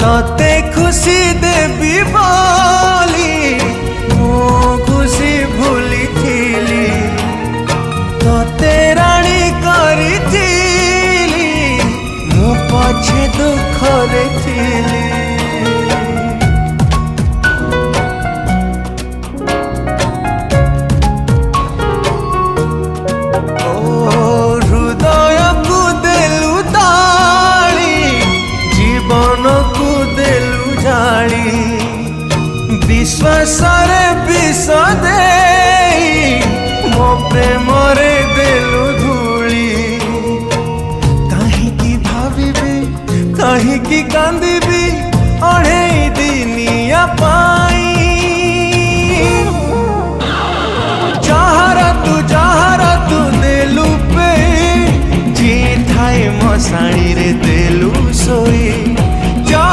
तते खुशी देवी बोली मो खुशी भूली थीली तते राणी करी थीली मु पछे दुख रे थीली। विश्वास विष दे मो प्रेम देलु धूली कहीं भावी कहीं कांदी अढ़े दिनिया पाई जहारा तू देलु पे जी थाए मशाणी रे देलु सोई।